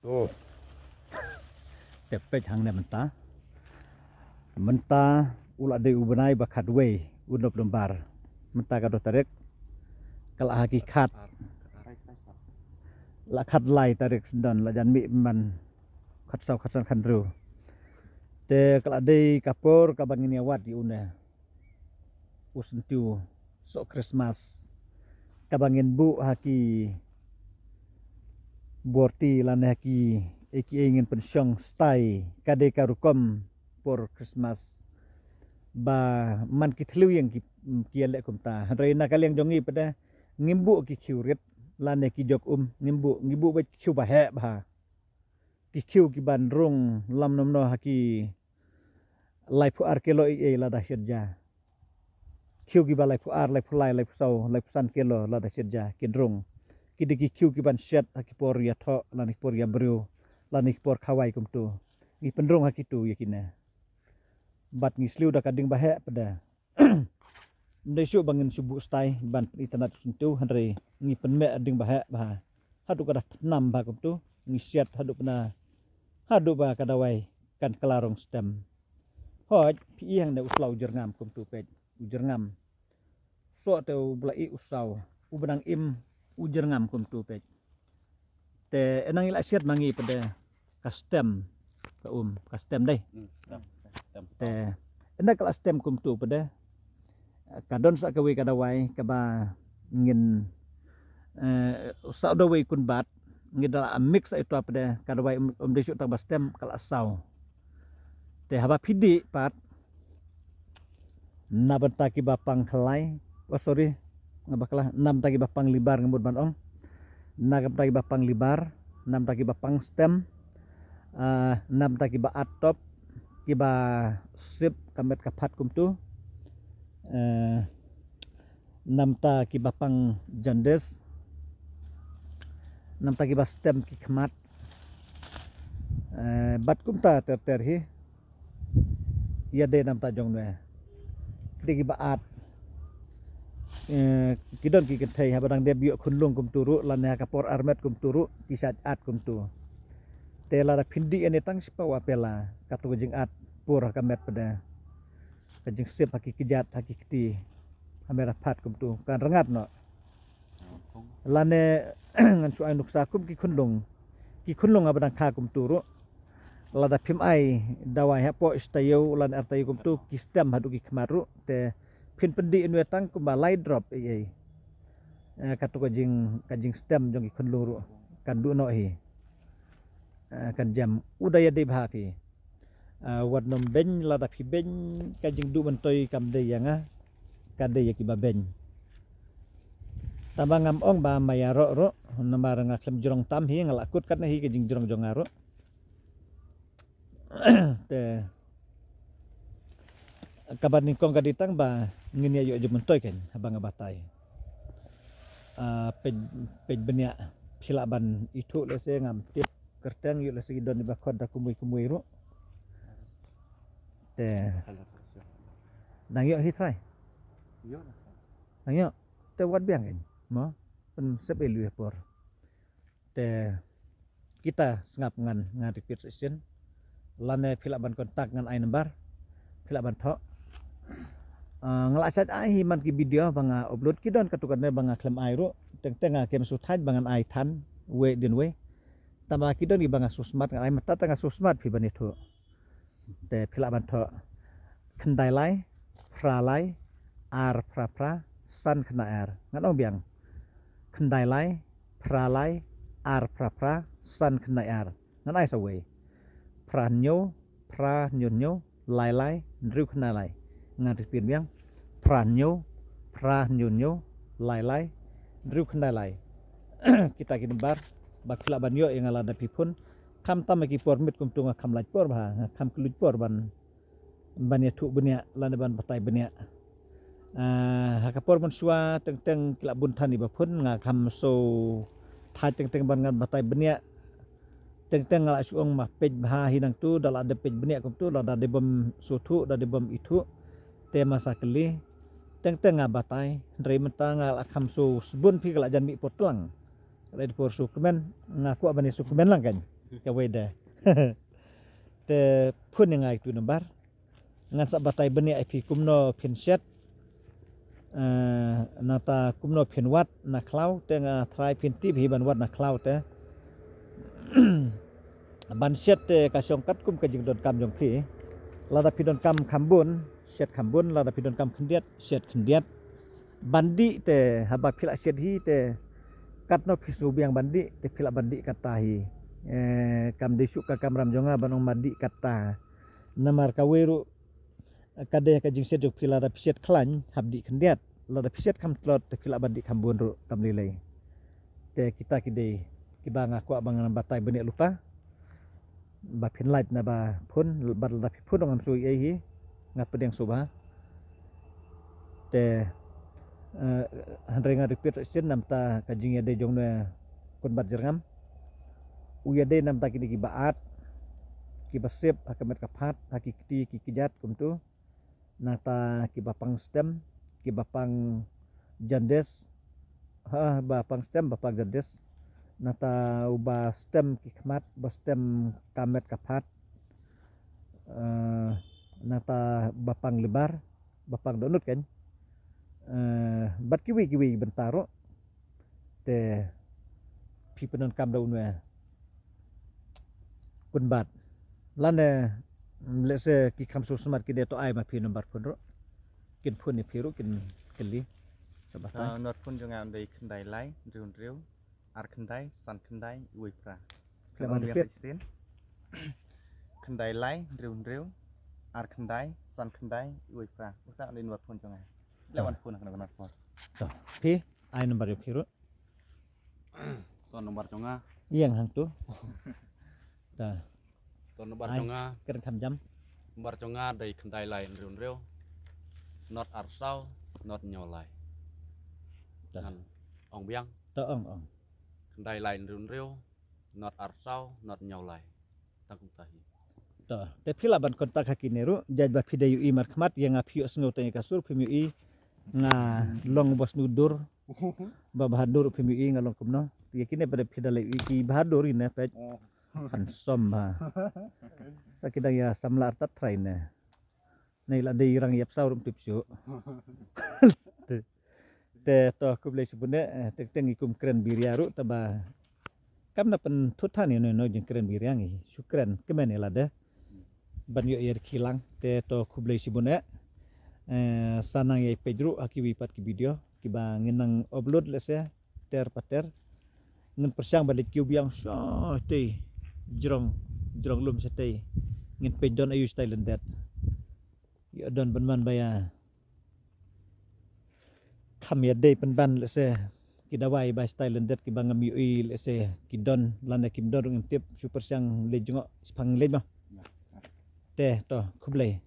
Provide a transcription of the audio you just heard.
tuh tepet hang ne menta ulah de ubenai bakat we unop lembar menta kado tarik kala hakikat la khat lai tarik sendan la jan mi man khat sau khat san khandru te kala de kapor kabangin awat di una usentu so Christmas kabangin bu haki borti lan haki iki ingin pensyong stay kade karukom por Christmas ba man kitlu yang kialek kumta reina kaliang jongi pada ngimbu ki kyurit lan ki jok ngimbu ba kyu ba he ba ki kyu ki bandrung lam nomno haki laifu arkelo e la da sirja kyu ki ba laifu ar laifu lai laifu sau laifu san kilo la da sirja kindrung kidiki kyu ki ban shet haki por ya tho lan por ya bru lan por khawai kumtu ngi pendrung haki tu yakina bat ngi sliu da kading bahe pada ndesyu bangin subu stai ban internet sentu handre ngi penme ading bahe bah hadu kada nam ba kumtu ngi shet hadu pena hadu ba kadawai kan kelarong stem hoj pi yang da uslau jerngam kumtu pej ujerngam so teu blai usau ubenang im ujerngam kumtu pej te enang ila shet mangi pada custom ka custom dai te enda kala stem kumtu pada kadon sak kawe kadawai kaba ngin sak dawai kun bat ngidala mix itu pada kadawai desu tak stem kala sau te haba pidi pat na bentaki bapang kelai sorry ngabaklah 6 tagi bapang libar ngembut banong na tagi bapang libar 6 tagi bapang stem 6 tagi ba atop kiba sip kamet kapat kumtu 6 ta kiba pang jandes 6 ta kiba stem ki khmat bat kumta ter hi ya de 6 ta jong ne kidi kiba at kidon ki kenthai ha badang de biok khunlung kumturu lan ha kapor armet kumturu kisat at kumtu tela phindi ene tang sipawa pela katu jing at pur kamet pada kajing sip haki kijat haki kiti kamera pat kumtu kan rengat no lane ngan su ainuk sakum ki khunlung abadang kha kumturu lada phim ai dawai ha po istayo lan artayo kumtu ki stem hadu ki khmaru te phin pendi enu tang kumbalai drop ei katu kajing stem jong ki khunluru kan du no hi kan jam udaya de bhaki wat nom ben la da phi ben kajing du mentoi kam de yanga kade yaki ba ben tabangam ong ba mayaro ro nambar ngaklem jrong tam hi ngalakut kat hi kajing jrong jongaro te kabar ningkong kaditang ba ngini ayo je mentoi kan abang batai pej benya philaban itu lese ngam tip kerteng yu lese don ba khod da kumui ro te nang yo hi trai yo nang yo te wat biang kan mo pen sebelu por te kita sengap ngan repeat session lane philaban kontak ngan ai number philaban tho ngelasat ai man ki video banga upload kidon katukan banga klem ai ro teng kem suthaj bangan ai than we din we tambah kidon di banga susmat ngai mata tanga susmat phi bani tho te philaban tho khandai lai fra lai ar pra san khna ar ngan ong biang khandai lai fra lai ar pra san khna ar ngan ai sa we pra nyo lai nru khna lai ngan pin biang pra nyo lai nru khna lai kita kin bar bakla ban yo yang ala da pipun kam tam ki pormit kumtunga kam laj por ba kam kluj por ban ya thu benya lan ban batai benya hakapor ban suwa teng kila bun thani ba phun nga kam so tha teng ban ngan batai benya teng ngala suong ma pej bha hinang tu dala de pej benya kumtu la da de bom suthu da de bom itu tema sakli teng nga batai ndrei menta ngala kam so sebun pi kala jan mi potlang lai por sukumen ngaku abani sukumen lang kan ka weda te pun yang ai tu nambar ngan sa batai bani ai pi kumno pinset nata kumno pinwat na klau te nga try pinti bi ban wat na klau te ban set te ka songkat kum ka jing don kam jong pi lada pi don kam kambun set kambun lada pi don kam khendiat set khendiat bandi te haba phila set hi te katno phisu biang bandi te phila bandi katahi kam desu ka kamram jonga banong bandi kata namar kaweru kade ka jing set jok phila da piset klan habdi khendiat lada piset kam tlot te phila bandi kambun ru kam lilai te kita kide kiba ngaku abang batai bani lupa ba pin light na ba phun bar da phun ngam sui ai hi ngat pedeng suba te handrenga repeat sin namta kajing ya de jongna kun bat jerngam uya de namta kini ki baat ki basep akamet kapat haki kiti ki kijat kumtu nata ki bapang stem ki bapang jandes bapang stem bapang jandes nata uba stem ki khmat ba stem kamet kapat nata bapang lebar bapang donut kan bat kiwi bentaro te pipenon kam daunwe kun bat lane lese ki kam so smart ki de to ai ma pi nomor pun ro kin pun ni piru kin keli sabata not pun jonga ndai khendai lai riun riu ar khendai san khendai ui pra Lewan biang sin khendai lai riun riu ar khendai san khendai ui pra usa ni not pun jonga lewan pun nak nak pun to pi ai nomor piru Ton nomor jonga yang hang tu ta ton nomor jonga keren kam jam nomor jonga dari kendai lain riun riu not arsau not nyolai dan ong biang to ong kendai lain riun riu not arsau not nyolai tanggung tahi to te phila ban kontak hakineru jaj ba phidayu i markhmat yang apiu sngo tanya kasur phimiu i nga long bos nudur ba bahadur phimiu i nga long kumno yakine pada phidalai i ki bahadur ina pe hansom ba sakidang ya samlar tat traina nei la dei rang yap saurum tipsu te to kublai sebune te tengi kum keren biriaru taba kam na pen thutani no jeng keren biriangi syukran kemen lada ban yo yer kilang te to kublai sebune sanang ye pedru akiwi pat ki video kiba nginang upload lese ter pater ngen persyang balik kiubiang so te jrong lum setei ngin pedon ayu style that yo don banman baya kam ya day penban lese kidawai by style that ki bangam ui lese kidon lana kim don ngim tip super syang le jongo spang le ma te to kublai